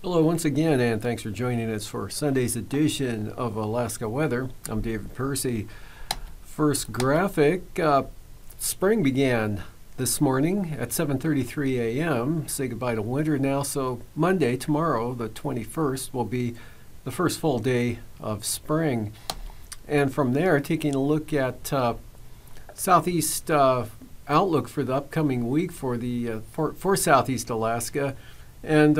Hello once again, and thanks for joining us for Sunday's edition of Alaska Weather. I'm David Percy. First graphic, spring began this morning at 7:33 a.m. Say goodbye to winter now, so Monday, tomorrow, the 21st, will be the first full day of spring. And from there, taking a look at southeast outlook for the upcoming week for the for Southeast Alaska, and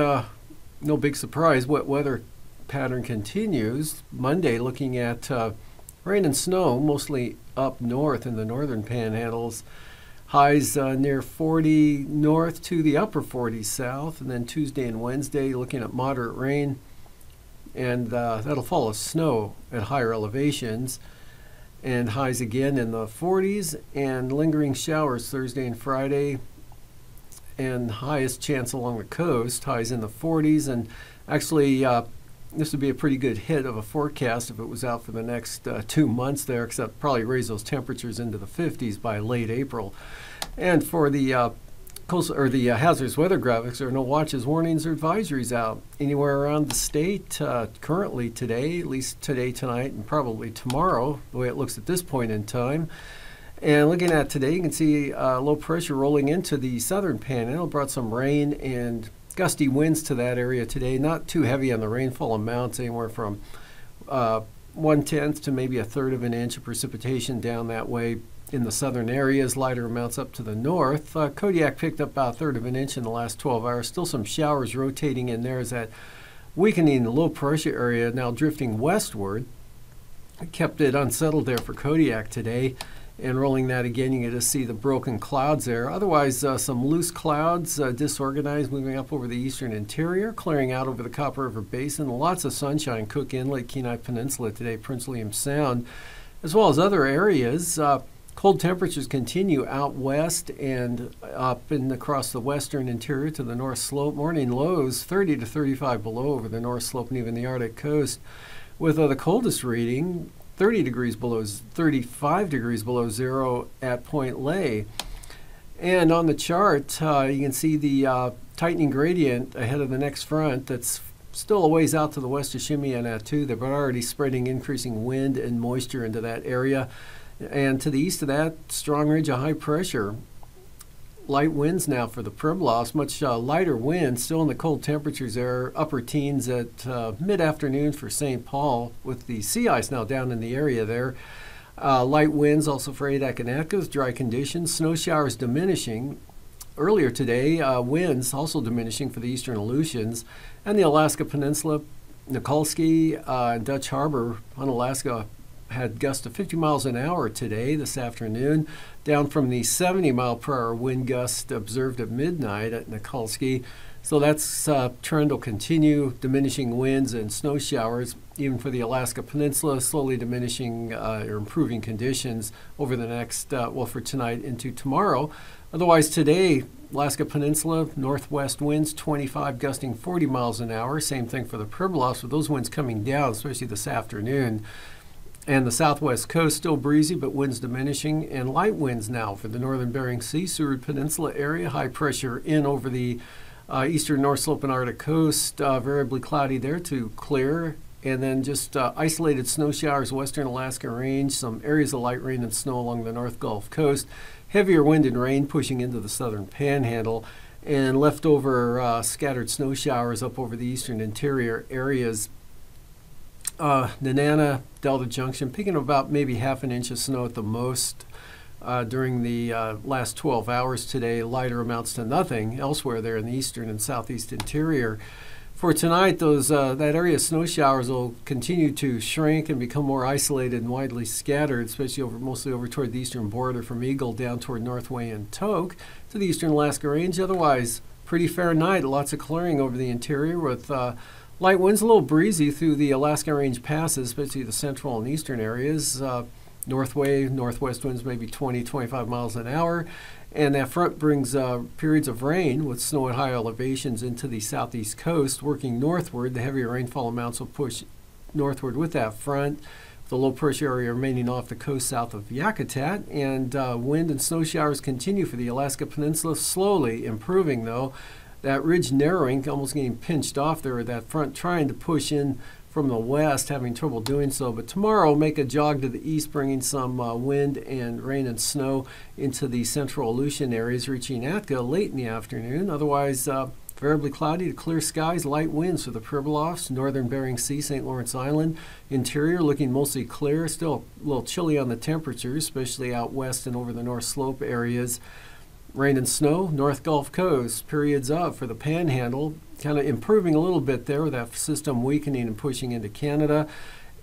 no big surprise, wet weather pattern continues. Monday, looking at rain and snow, mostly up north in the northern panhandles. Highs near 40 north to the upper 40s south. And then Tuesday and Wednesday, looking at moderate rain. And that'll follow snow at higher elevations. And highs again in the 40s, and lingering showers Thursday and Friday. And highest chance along the coast, highs in the 40s, and actually this would be a pretty good hit of a forecast if it was out for the next 2 months there, except probably raise those temperatures into the 50s by late April. And for the coastal or the hazardous weather graphics, there are no watches, warnings, or advisories out anywhere around the state currently today, at least today, tonight, and probably tomorrow, the way it looks at this point in time. And looking at today, you can see low pressure rolling into the southern panhandle. Brought some rain and gusty winds to that area today. Not too heavy on the rainfall amounts, anywhere from 1/10 to maybe 1/3 of an inch of precipitation down that way in the southern areas. Lighter amounts up to the north. Kodiak picked up about 1/3 of an inch in the last 12 hours. Still some showers rotating in there as that weakening low pressure area now drifting westward. It kept it unsettled there for Kodiak today. And rolling that again, you can just see the broken clouds there. Otherwise, some loose clouds, disorganized, moving up over the eastern interior, clearing out over the Copper River Basin. Lots of sunshine, Cook Inlet, Kenai Peninsula today, Prince William Sound, as well as other areas. Cold temperatures continue out west and up and across the western interior to the north slope. Morning lows 30 to 35 below over the north slope and even the Arctic coast, with the coldest reading 30 degrees below, 35 degrees below zero at Point Lay. And on the chart, you can see the tightening gradient ahead of the next front that's still a ways out to the west of Shimei and Attu. They're already spreading increasing wind and moisture into that area. And to the east of that, strong ridge of high pressure. Light winds now for the Pribilof, much lighter winds, still in the cold temperatures there, upper teens at mid-afternoon for St. Paul, with the sea ice now down in the area there. Light winds also for Adak and Atka with dry conditions. Snow showers diminishing. Earlier today, winds also diminishing for the eastern Aleutians and the Alaska Peninsula. Nikolsky and Dutch Harbor on Alaska had gusts of 50 miles an hour today, this afternoon, down from the 70-mile-per-hour wind gust observed at midnight at Nikolsky. So that's trend will continue, diminishing winds and snow showers, even for the Alaska Peninsula, slowly diminishing or improving conditions over the next, for tonight into tomorrow. Otherwise today, Alaska Peninsula, northwest winds 25 gusting 40 miles an hour. Same thing for the Pribilof, with those winds coming down, especially this afternoon. And the southwest coast still breezy, but winds diminishing, and light winds now for the northern Bering Sea, Seward Peninsula area. High pressure in over the eastern North Slope and Arctic coast, variably cloudy there to clear, and then just isolated snow showers western Alaska range, some areas of light rain and snow along the North Gulf Coast. Heavier wind and rain pushing into the southern panhandle, and leftover scattered snow showers up over the eastern interior areas. Nenana, Delta Junction, picking up about maybe half an inch of snow at the most during the last 12 hours today. Lighter amounts to nothing elsewhere there in the eastern and southeast interior. For tonight, those that area of snow showers will continue to shrink and become more isolated and widely scattered, especially mostly over toward the eastern border from Eagle down toward Northway and Tok to the eastern Alaska Range. Otherwise, pretty fair night. Lots of clearing over the interior with light winds, a little breezy through the Alaska Range passes, especially the central and eastern areas. North wave, northwest winds maybe 20, 25 miles an hour. And that front brings periods of rain with snow at high elevations into the southeast coast. Working northward, the heavier rainfall amounts will push northward with that front. The low pressure area remaining off the coast south of Yakutat, and wind and snow showers continue for the Alaska Peninsula, slowly improving though. That ridge narrowing, almost getting pinched off there, that front trying to push in from the west, having trouble doing so. But tomorrow, make a jog to the east, bringing some wind and rain and snow into the central Aleutian areas, reaching Atka late in the afternoon. Otherwise, variably cloudy to clear skies, light winds for the Pribilofs, northern Bering Sea, St. Lawrence Island. Interior looking mostly clear, still a little chilly on the temperatures, especially out west and over the North Slope areas. Rain and snow, North Gulf Coast, periods of for the Panhandle, kind of improving a little bit there with that system weakening and pushing into Canada.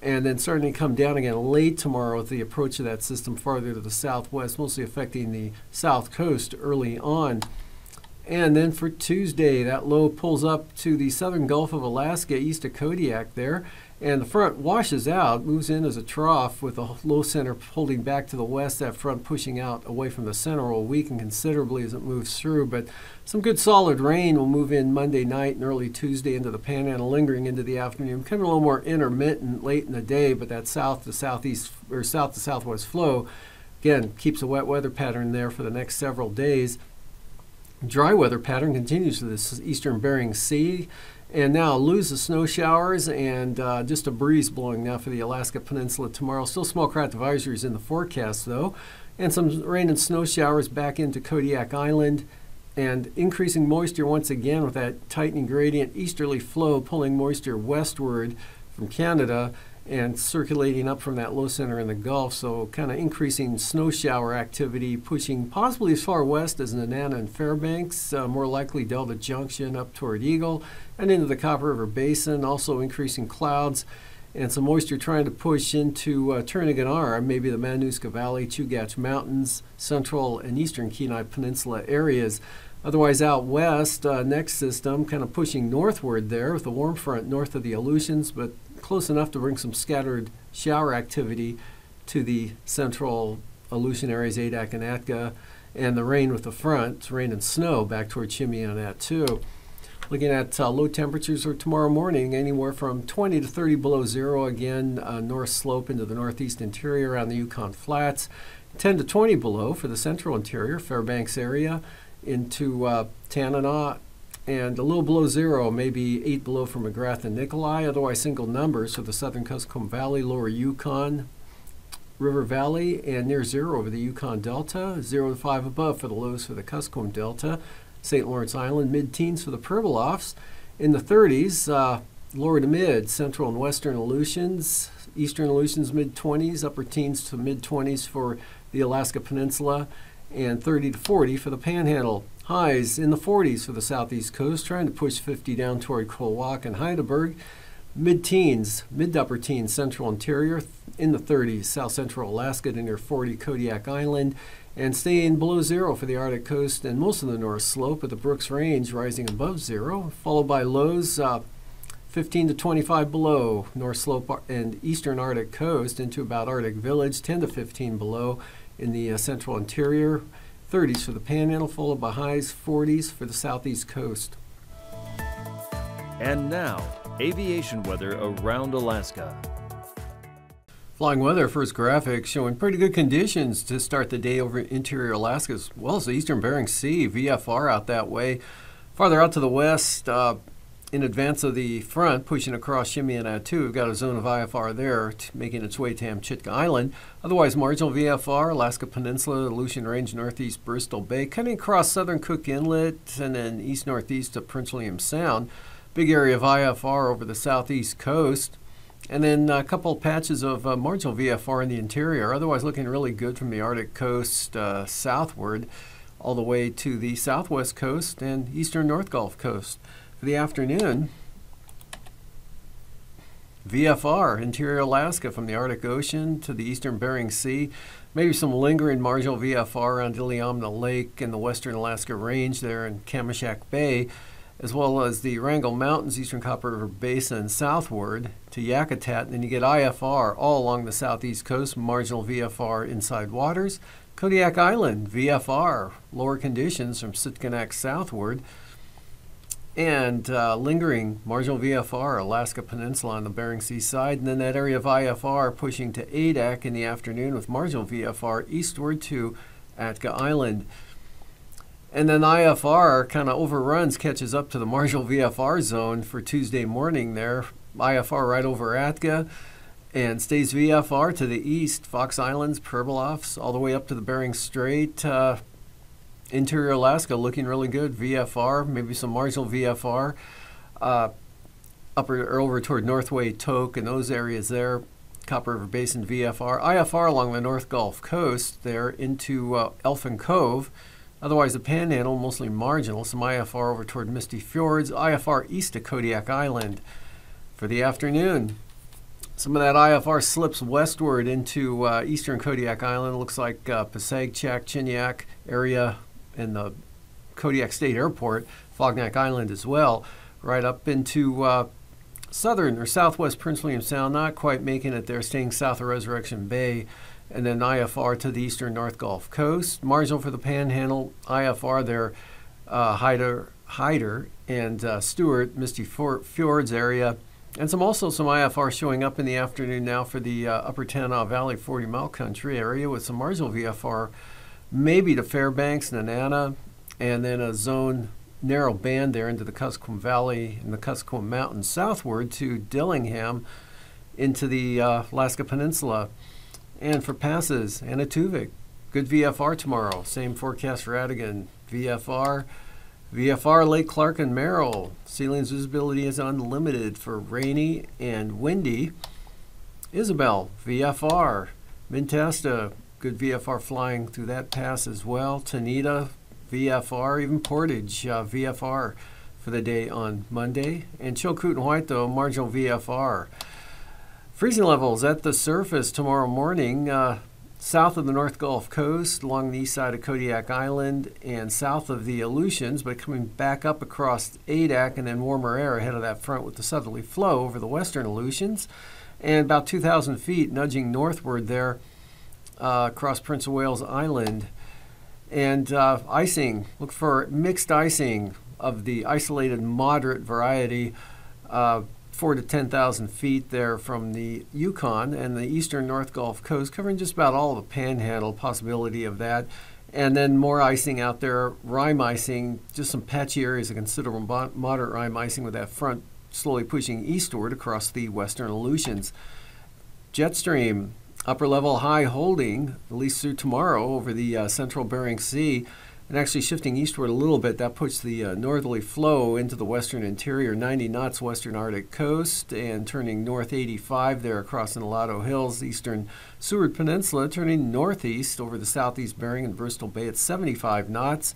And then starting to come down again late tomorrow with the approach of that system farther to the southwest, mostly affecting the south coast early on. And then for Tuesday, that low pulls up to the southern Gulf of Alaska, east of Kodiak there, and the front washes out, moves in as a trough with the low center holding back to the west, that front pushing out away from the center will weaken considerably as it moves through. But some good solid rain will move in Monday night and early Tuesday into the Panhandle, lingering into the afternoon, becoming a little more intermittent late in the day, but that south to southeast or south to southwest flow, again, keeps a wet weather pattern there for the next several days. Dry weather pattern continues to the eastern Bering Sea, and now lose the snow showers and just a breeze blowing now for the Alaska Peninsula tomorrow. Still small craft advisories in the forecast though, and some rain and snow showers back into Kodiak Island, and increasing moisture once again with that tightening gradient easterly flow pulling moisture westward from Canada and circulating up from that low center in the Gulf, so kind of increasing snow shower activity, pushing possibly as far west as Nenana and Fairbanks, more likely Delta Junction up toward Eagle, and into the Copper River Basin, also increasing clouds, and some moisture trying to push into Turnagain, maybe the Manuska Valley, Chugach Mountains, central and eastern Kenai Peninsula areas. Otherwise out west, next system kind of pushing northward there with the warm front north of the Aleutians, but close enough to bring some scattered shower activity to the central Aleutian areas, Adak and Atka, and the rain with the front, rain and snow back toward Chimney on that too. Looking at low temperatures for tomorrow morning, anywhere from 20 to 30 below zero, again, north slope into the northeast interior around the Yukon Flats, 10 to 20 below for the central interior, Fairbanks area, into Tanana, and a little below zero, maybe 8 below for McGrath and Nikolai, otherwise single numbers for the southern Kuskokwim Valley, lower Yukon River Valley, and near zero over the Yukon Delta, 0 to 5 above for the lows for the Kuskokwim Delta, St. Lawrence Island, mid-teens for the Pribilofs, in the 30s, lower to mid, central and western Aleutians, eastern Aleutians mid-20s, upper teens to mid-20s for the Alaska Peninsula, and 30 to 40 for the Panhandle. Highs in the 40s for the southeast coast, trying to push 50 down toward Kolwak and Heidelberg. Mid-teens, mid-upper teens, central interior in the 30s, south central Alaska to near 40 Kodiak Island, and staying below zero for the Arctic coast and most of the North Slope at the Brooks Range, rising above zero, followed by lows 15 to 25 below North Slope and eastern Arctic coast into about Arctic Village, 10 to 15 below in the central interior. 30s for the Panhandle, followed by highs 40s for the southeast coast. And now, aviation weather around Alaska. Flying weather, first graphic showing pretty good conditions to start the day over interior Alaska as well as the eastern Bering Sea, VFR out that way. Farther out to the west, in advance of the front, pushing across Chimney-Attu, we've got a zone of IFR there making its way to Amchitka Island. Otherwise, marginal VFR, Alaska Peninsula, Aleutian Range, northeast Bristol Bay, cutting across southern Cook Inlet and then east-northeast to Prince William Sound. Big area of IFR over the southeast coast. And then a couple patches of marginal VFR in the interior, otherwise looking really good from the Arctic coast southward all the way to the southwest coast and eastern North Gulf coast. For the afternoon, VFR, interior Alaska from the Arctic Ocean to the eastern Bering Sea. Maybe some lingering marginal VFR around Iliamna Lake and the western Alaska Range there in Kamishak Bay, as well as the Wrangell Mountains, eastern Copper River Basin southward to Yakutat. And then you get IFR all along the southeast coast, marginal VFR inside waters. Kodiak Island, VFR, lower conditions from Sitkinak southward. And lingering marginal VFR, Alaska Peninsula on the Bering Sea side. And then that area of IFR pushing to Adak in the afternoon with marginal VFR eastward to Atka Island. And then IFR kind of overruns, catches up to the marginal VFR zone for Tuesday morning there. IFR right over Atka and stays VFR to the east, Fox Islands, Pribilofs, all the way up to the Bering Strait. Interior Alaska looking really good. VFR, maybe some marginal VFR. Over toward Northway, Tok, and those areas there. Copper River Basin VFR. IFR along the North Gulf Coast there into Elfin Cove. Otherwise, the Panhandle, mostly marginal. Some IFR over toward Misty Fjords. IFR east of Kodiak Island for the afternoon. Some of that IFR slips westward into eastern Kodiak Island. Looks like Pasagchak, Chinyak area in the Kodiak State Airport. Fognak Island as well. Right up into southern or southwest Prince William Sound. Not quite making it there, staying south of Resurrection Bay. And then IFR to the eastern North Gulf Coast. Marginal for the Panhandle, IFR there, Hyder and Stewart, Misty Fjords area. And also some IFR showing up in the afternoon now for the Upper Tanana Valley 40 Mile Country area with some marginal VFR maybe to Fairbanks, Nenana, and then a zone narrow band there into the Kuskokwim Valley and the Kuskokwim Mountains southward to Dillingham into the Alaska Peninsula. And for passes, Anatuvik, good VFR tomorrow. Same forecast for Adigan. VFR, Lake Clark and Merrill. Sealing's visibility is unlimited for rainy and windy. Isabel, VFR. Mintasta, good VFR flying through that pass as well. Tanita, VFR. Even Portage, VFR for the day on Monday. And Chilkoot and White, though, marginal VFR. Freezing levels at the surface tomorrow morning, south of the North Gulf Coast, along the east side of Kodiak Island, and south of the Aleutians, but coming back up across Adak, and then warmer air ahead of that front with the southerly flow over the western Aleutians, and about 2,000 feet nudging northward there across Prince of Wales Island. And icing, look for mixed icing of the isolated moderate variety, 4 to 10,000 feet there from the Yukon and the eastern North Gulf Coast, covering just about all of the Panhandle, possibility of that. And then more icing out there, rime icing, just some patchy areas of considerable moderate rime icing with that front slowly pushing eastward across the western Aleutians. Jet stream, upper level high holding, at least through tomorrow over the central Bering Sea. And actually shifting eastward a little bit, that puts the northerly flow into the western interior, 90 knots western Arctic coast, and turning north 85 there across the Nulato Hills, eastern Seward Peninsula, turning northeast over the southeast Bering and Bristol Bay at 75 knots.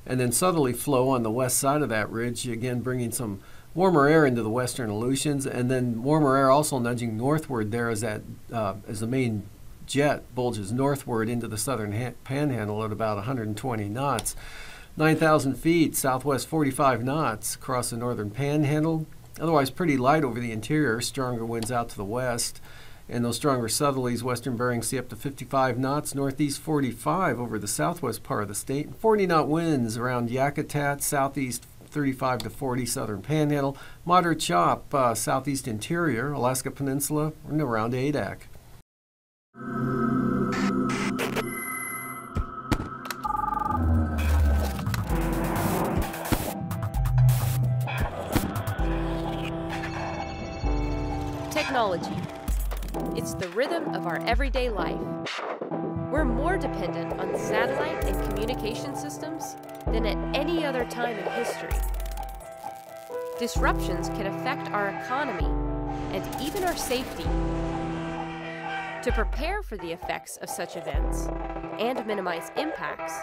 And then southerly flow on the west side of that ridge, again bringing some warmer air into the western Aleutians, and then warmer air also nudging northward there as the main jet bulges northward into the southern Panhandle at about 120 knots. 9,000 feet, southwest 45 knots across the northern Panhandle. Otherwise pretty light over the interior, stronger winds out to the west. And those stronger southerlies, western Bering Sea up to 55 knots, northeast 45 over the southwest part of the state. 40-knot winds around Yakutat, southeast 35 to 40 southern Panhandle. Moderate chop, southeast interior, Alaska Peninsula, and around Adak. Technology. It's the rhythm of our everyday life. We're more dependent on satellite and communication systems than at any other time in history. Disruptions can affect our economy and even our safety. To prepare for the effects of such events and minimize impacts,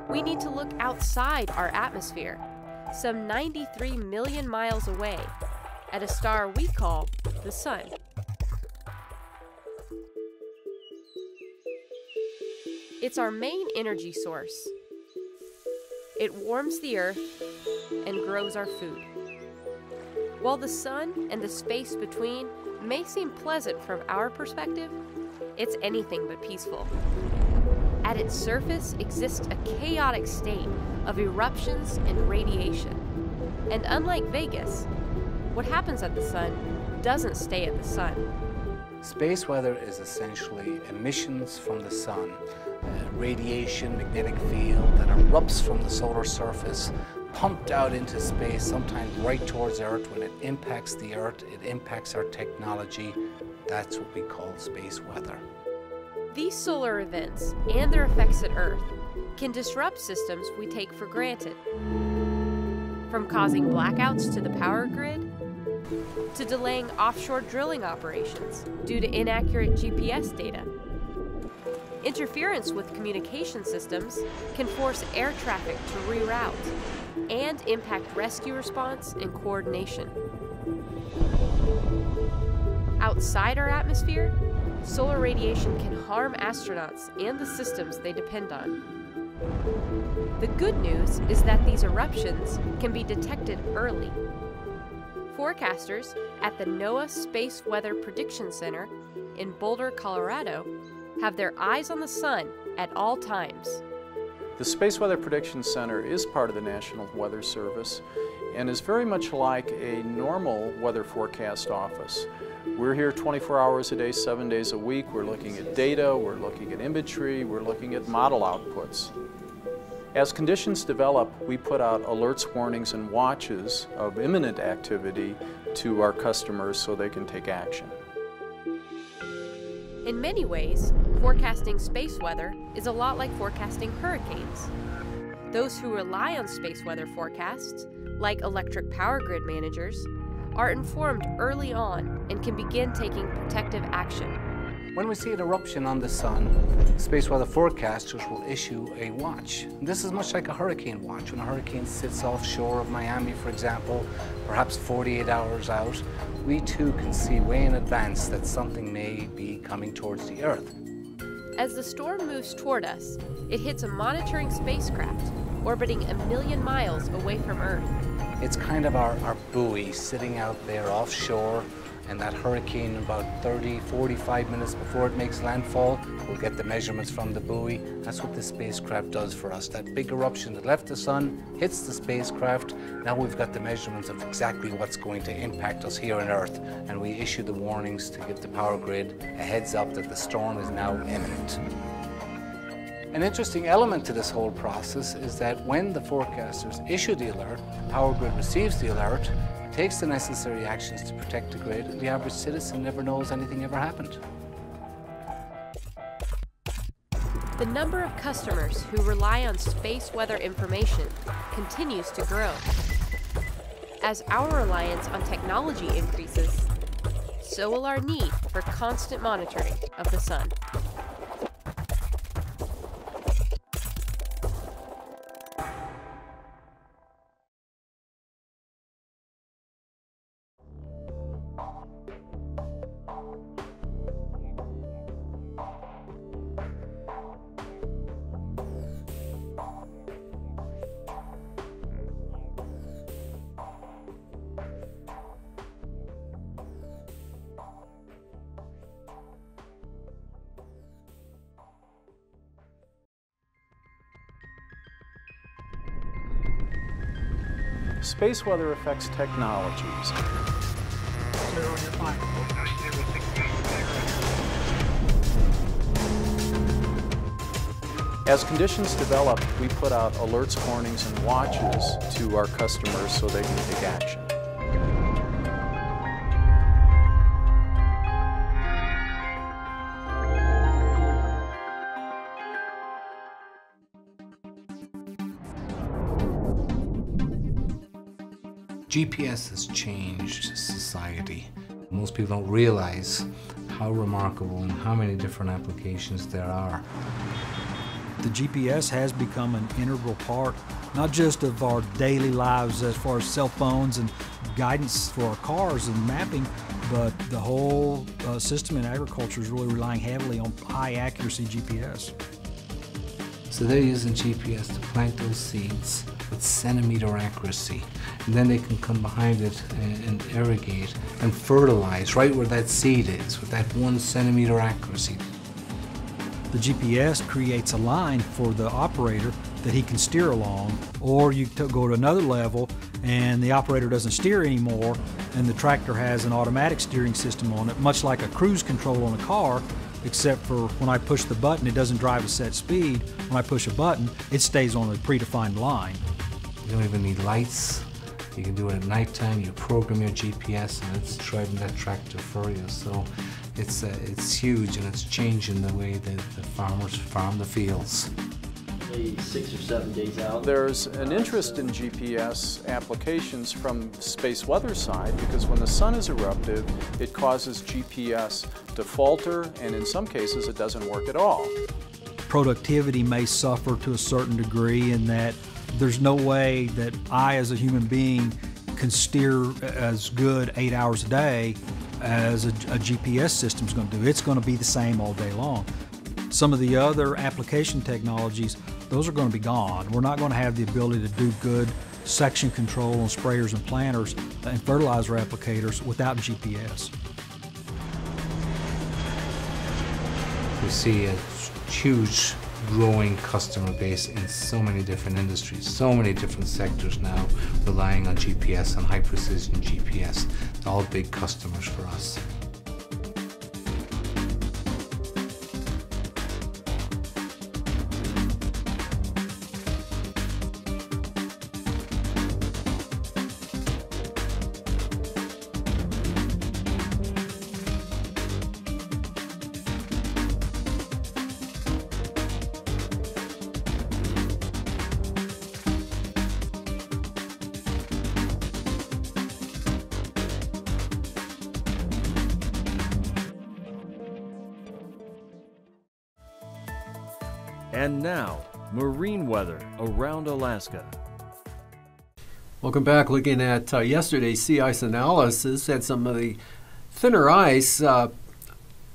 we need to look outside our atmosphere, some 93 million miles away, at a star we call the Sun. It's our main energy source. It warms the earth and grows our food. While the sun and the space between may seem pleasant from our perspective, it's anything but peaceful. At its surface exists a chaotic state of eruptions and radiation. And unlike Vegas, what happens at the sun doesn't stay at the sun. Space weather is essentially emissions from the sun, radiation, magnetic field that erupts from the solar surface, pumped out into space, sometimes right towards Earth. When it impacts the Earth, it impacts our technology. That's what we call space weather. These solar events and their effects at Earth can disrupt systems we take for granted. From causing blackouts to the power grid, to delaying offshore drilling operations due to inaccurate GPS data. Interference with communication systems can force air traffic to reroute and impact rescue response and coordination. Outside our atmosphere, solar radiation can harm astronauts and the systems they depend on. The good news is that these eruptions can be detected early. Forecasters at the NOAA Space Weather Prediction Center in Boulder, Colorado, have their eyes on the sun at all times. The Space Weather Prediction Center is part of the National Weather Service and is very much like a normal weather forecast office. We're here 24 hours a day, 7 days a week. We're looking at data, we're looking at imagery, we're looking at model outputs. As conditions develop, we put out alerts, warnings, and watches of imminent activity to our customers so they can take action. In many ways, forecasting space weather is a lot like forecasting hurricanes. Those who rely on space weather forecasts, like electric power grid managers, are informed early on and can begin taking protective action. When we see an eruption on the sun, space weather forecasters will issue a watch. This is much like a hurricane watch. When a hurricane sits offshore of Miami, for example, perhaps 48 hours out, we too can see way in advance that something may be coming towards the Earth. As the storm moves toward us, it hits a monitoring spacecraft orbiting 1 million miles away from Earth. It's kind of our buoy sitting out there offshore, and that hurricane about 30, 45 minutes before it makes landfall, we'll get the measurements from the buoy. That's what the spacecraft does for us. That big eruption that left the sun hits the spacecraft. Now we've got the measurements of exactly what's going to impact us here on Earth, and we issue the warnings to give the power grid a heads up that the storm is now imminent. An interesting element to this whole process is that when the forecasters issue the alert, the power grid receives the alert, takes the necessary actions to protect the grid, and the average citizen never knows anything ever happened. The number of customers who rely on space weather information continues to grow. As our reliance on technology increases, so will our need for constant monitoring of the sun. Space weather affects technologies. As conditions develop, we put out alerts, warnings, and watches to our customers so they can take action. GPS has changed society. Most people don't realize how remarkable and how many different applications there are. The GPS has become an integral part, not just of our daily lives as far as cell phones and guidance for our cars and mapping, but the whole system in agriculture is really relying heavily on high accuracy GPS. So they're using GPS to plant those seeds with centimeter accuracy. And then they can come behind it and irrigate and fertilize right where that seed is with that 1 centimeter accuracy. The GPS creates a line for the operator that he can steer along, or you go to another level and the operator doesn't steer anymore and the tractor has an automatic steering system on it, much like a cruise control on a car, except for when I push the button, it doesn't drive a set speed. When I push a button, it stays on a predefined line. You don't even need lights. You can do it at nighttime. You program your GPS and it's driving that tractor for you. So it's huge, and it's changing the way that the farmers farm the fields. 6 or 7 days out. There's an interest in GPS applications from the space weather side because when the sun is eruptive, it causes GPS to falter, and in some cases it doesn't work at all. Productivity may suffer to a certain degree in that there's no way that I as a human being can steer as good 8 hours a day as a GPS system's going to do. It's going to be the same all day long. Some of the other application technologies, those are going to be gone. We're not going to have the ability to do good section control on sprayers and planters and fertilizer applicators without GPS. We see a huge growing customer base in so many different industries, so many different sectors now relying on GPS and high precision GPS. They're all big customers for us. And now, marine weather around Alaska. Welcome back. Looking at yesterday's sea ice analysis, had some of the thinner ice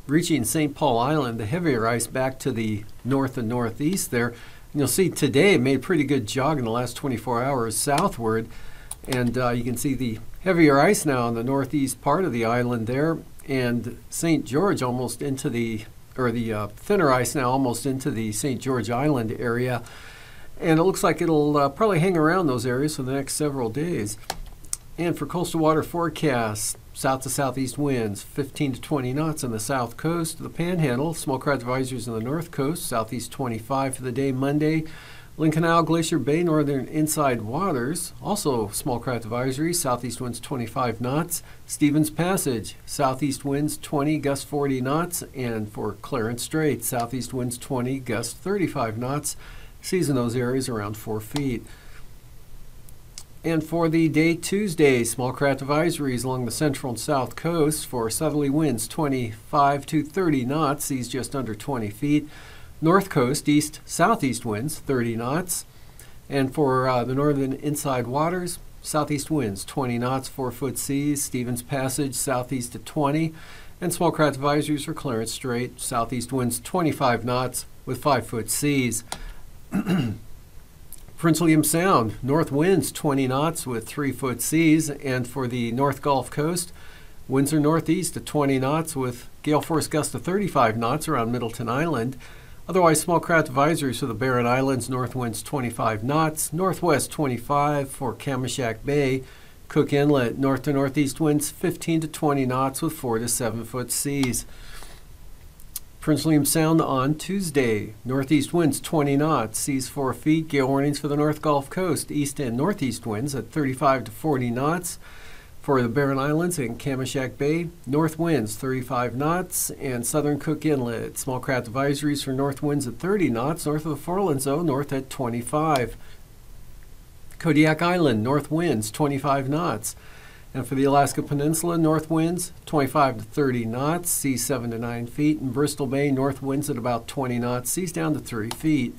reaching St. Paul Island, the heavier ice back to the north and northeast there. And you'll see today it made a pretty good jog in the last 24 hours southward. And you can see the heavier ice now on the northeast part of the island there, and St. George almost into the thinner ice now almost into the St. George Island area. And it looks like it'll probably hang around those areas for the next several days. And for coastal water forecasts, south to southeast winds 15 to 20 knots on the south coast. The Panhandle, small craft advisories on the north coast, southeast 25 for the day Monday. Lynn Canal, Glacier Bay, northern inside waters, also small craft advisories, southeast winds 25 knots. Stevens Passage, southeast winds 20, gust 40 knots. And for Clarence Strait, southeast winds 20, gust 35 knots. Seas in those areas around 4 feet. And for the day Tuesday, small craft advisories along the central and south coast for southerly winds 25 to 30 knots, seas just under 20 feet. North coast, east-southeast winds, 30 knots. And for the northern inside waters, southeast winds, 20 knots, 4-foot seas. Stevens Passage, southeast at 20. And small craft advisories for Clarence Strait, southeast winds, 25 knots with 5-foot seas. Prince William Sound, north winds, 20 knots with 3-foot seas. And for the North Gulf Coast, winds are northeast at 20 knots with gale force gusts to 35 knots around Middleton Island. Otherwise, small craft advisories for the Barren Islands, north winds 25 knots, northwest 25 for Kamishak Bay. Cook Inlet, north to northeast winds 15 to 20 knots with 4 to 7-foot seas. Prince William Sound on Tuesday, northeast winds 20 knots, seas 4 feet. Gale warnings for the North Gulf Coast, east and northeast winds at 35 to 40 knots. For the Barren Islands and Kamishak Bay, north winds 35 knots, and southern Cook Inlet, small craft advisories for north winds at 30 knots, north of the Foreland Zone, north at 25. Kodiak Island, north winds 25 knots. And for the Alaska Peninsula, north winds 25 to 30 knots, seas 7 to 9 feet. In Bristol Bay, north winds at about 20 knots, seas down to 3 feet.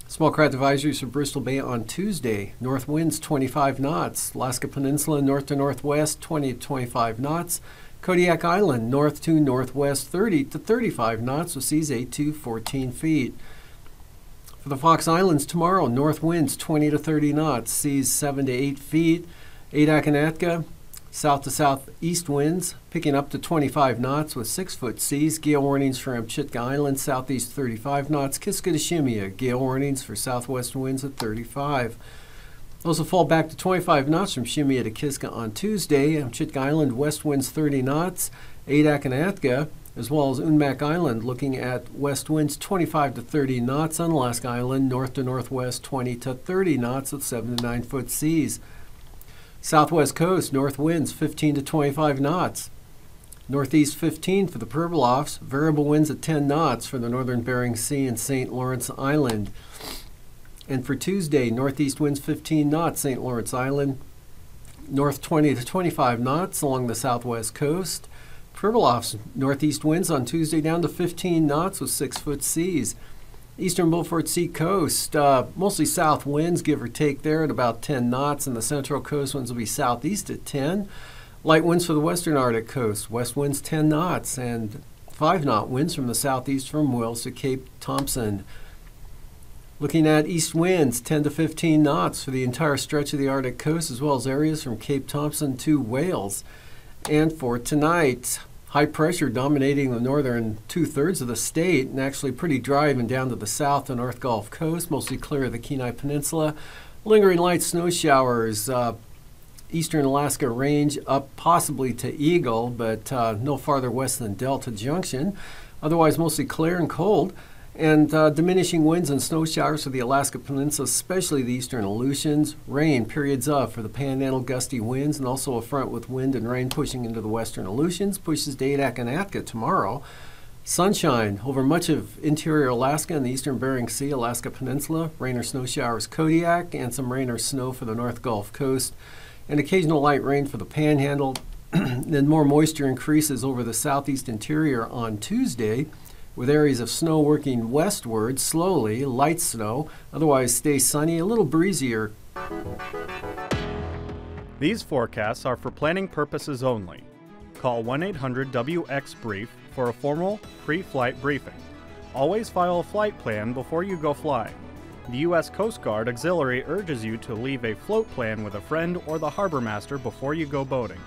Small craft advisories for Bristol Bay on Tuesday. North winds 25 knots. Alaska Peninsula north to northwest 20 to 25 knots. Kodiak Island north to northwest 30 to 35 knots with seas 8 to 14 feet. For For the Fox Islands tomorrow, north winds 20 to 30 knots, seas 7 to 8 feet. AKwx, south to southeast winds picking up to 25 knots with 6-foot seas. Gale warnings for Amchitka Island, southeast 35 knots. Kiska to Shimia, gale warnings for southwest winds at 35. Those will fall back to 25 knots from Shimia to Kiska on Tuesday. Amchitka Island, west winds 30 knots. AKwx, as well as Unmak Island, looking at west winds 25 to 30 knots. On Alaska Island, north to northwest 20 to 30 knots with 7 to 9-foot seas. Southwest coast, north winds 15 to 25 knots. Northeast 15 for the Pribilofs. Variable winds at 10 knots for the northern Bering Sea and St. Lawrence Island. And for Tuesday, northeast winds 15 knots, St. Lawrence Island. North 20 to 25 knots along the southwest coast. Pribilofs, northeast winds on Tuesday down to 15 knots with 6-foot seas. Eastern Beaufort Sea coast, mostly south winds, give or take there at about 10 knots, and the central coast winds will be southeast at 10. Light winds for the western Arctic coast, west winds 10 knots, and 5-knot winds from the southeast from Wales to Cape Thompson. Looking at east winds, 10 to 15 knots for the entire stretch of the Arctic coast, as well as areas from Cape Thompson to Wales. And for tonight, high pressure dominating the northern 2/3 of the state, and actually pretty dry even down to the south and North Gulf Coast, mostly clear of the Kenai Peninsula. Lingering light snow showers, eastern Alaska range up possibly to Eagle, but no farther west than Delta Junction. Otherwise mostly clear and cold. And diminishing winds and snow showers for the Alaska Peninsula, especially the eastern Aleutians. Rain periods of for the Panhandle, gusty winds, and also a front with wind and rain pushing into the western Aleutians. Pushes to AKwx tomorrow. Sunshine over much of interior Alaska and the eastern Bering Sea, Alaska Peninsula. Rain or snow showers Kodiak, and some rain or snow for the North Gulf Coast. And occasional light rain for the Panhandle. Then more moisture increases over the southeast interior on Tuesday, with areas of snow working westward slowly, light snow. Otherwise stays sunny, a little breezier. These forecasts are for planning purposes only. Call 1-800-WX-BRIEF for a formal pre-flight briefing. Always file a flight plan before you go flying. The U.S. Coast Guard Auxiliary urges you to leave a float plan with a friend or the harbor master before you go boating.